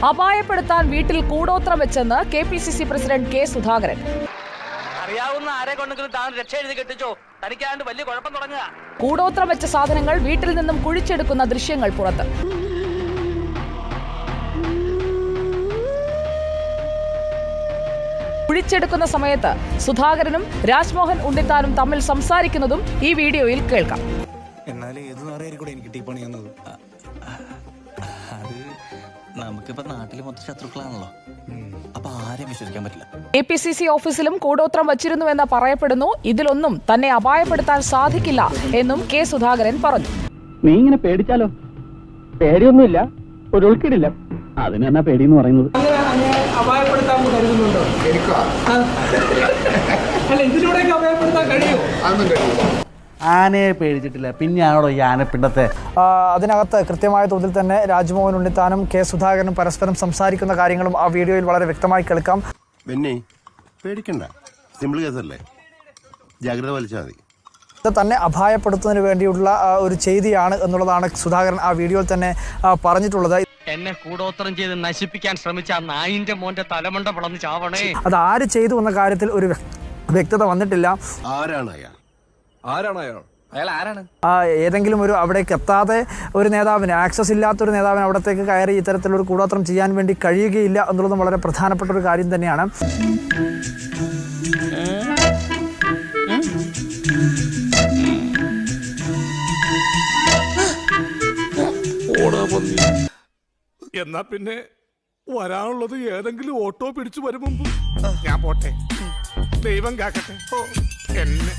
അപായപ്പെടുത്താൻ വീട്ടിൽ കൂടോത്രം വെച്ചെന്ന് KPCC പ്രസിഡന്റ് കെ സുധാകരൻ. കൂടോത്രം വെച്ച സാധനങ്ങൾ വീട്ടിൽ നിന്നും കുഴിച്ചെടുക്കുന്ന ദൃശ്യങ്ങൾ പുറത്ത്. കുഴിച്ചെടുക്കുന്ന സമയത്ത് സുധാകരനും രാജ്മോഹൻ ഉണ്ണിത്താനും തമ്മിൽ സംസാരിക്കുന്നതും ഈ വീഡിയോയിൽ കേൾക്കാം. നമുക്കിപ്പോ നാട്ടില് മൊത്തം ശത്രുക്കളാണല്ലോ, അപ്പൊ ആരെയും വിശ്വസിക്കാൻ പറ്റില്ല. KPCC ഓഫീസിലും കൂടോത്രം വച്ചിരുന്നുവെന്ന് പറയപ്പെടുന്നു. ഇതിലൊന്നും തന്നെ അപായപ്പെടുത്താൻ സാധിക്കില്ല എന്നും കെ സുധാകരൻ പറഞ്ഞു. നീ ഇങ്ങനെ പേടിച്ചാലോ? പേടിയൊന്നുമില്ല, ഒരു ഉൾക്കിടില്ല. അതിനെന്നാ പേടിയെന്ന് പറയുന്നത്? ആനയെ പേടിച്ചിട്ടില്ല, പിന്നെയാണോ ഈ ആനപ്പിണ്ടത്തെ? അതിനകത്ത് കൃത്യമായ തോതിൽ തന്നെ രാജ്മോഹൻ ഉണ്ണിത്താനും കെ സുധാകരനും പരസ്പരം സംസാരിക്കുന്ന കാര്യങ്ങളും ആ വീഡിയോയിൽ വളരെ വ്യക്തമായി കേൾക്കാം. പേടിക്കണ്ട, സിമ്പിൾ കേസല്ലേ, ജാഗ്രത വലിച്ചാൽ മതി. ഇത് തന്നെ അപായപ്പെടുത്തുന്നതിന് വേണ്ടിയുള്ള ഒരു ചെയ്തിയാണ് എന്നുള്ളതാണ് സുധാകരൻ ആ വീഡിയോയിൽ തന്നെ പറഞ്ഞിട്ടുള്ളത്. എന്നെ കൂടോത്രം ചെയ്ത് നശിപ്പിക്കാൻ ശ്രമിച്ച ആ നായിന്റെ മോന്റെ തലമണ്ട വളർന്ന് ചാവണേ. അത് ആര് ചെയ്തു എന്ന കാര്യത്തിൽ ഒരു വ്യക്തത വന്നിട്ടില്ല. ഏതെങ്കിലും ഒരു അവിടേക്ക് എത്താതെ ഒരു നേതാവിന്, ആക്സസ് ഇല്ലാത്തൊരു നേതാവിന് അവിടത്തേക്ക് കയറി ഇത്തരത്തിലൊരു കൂടോത്രം ചെയ്യാൻ വേണ്ടി കഴിയുകയില്ല എന്നുള്ളതും വളരെ പ്രധാനപ്പെട്ട ഒരു കാര്യം തന്നെയാണ്. എന്നാ പിന്നെ വരാനുള്ളത് ഏതെങ്കിലും ഓട്ടോ പിടിച്ചു വരും മുമ്പ് ഞാൻ പോട്ടെ. ദൈവം കാക്കട്ടെ എന്നെ.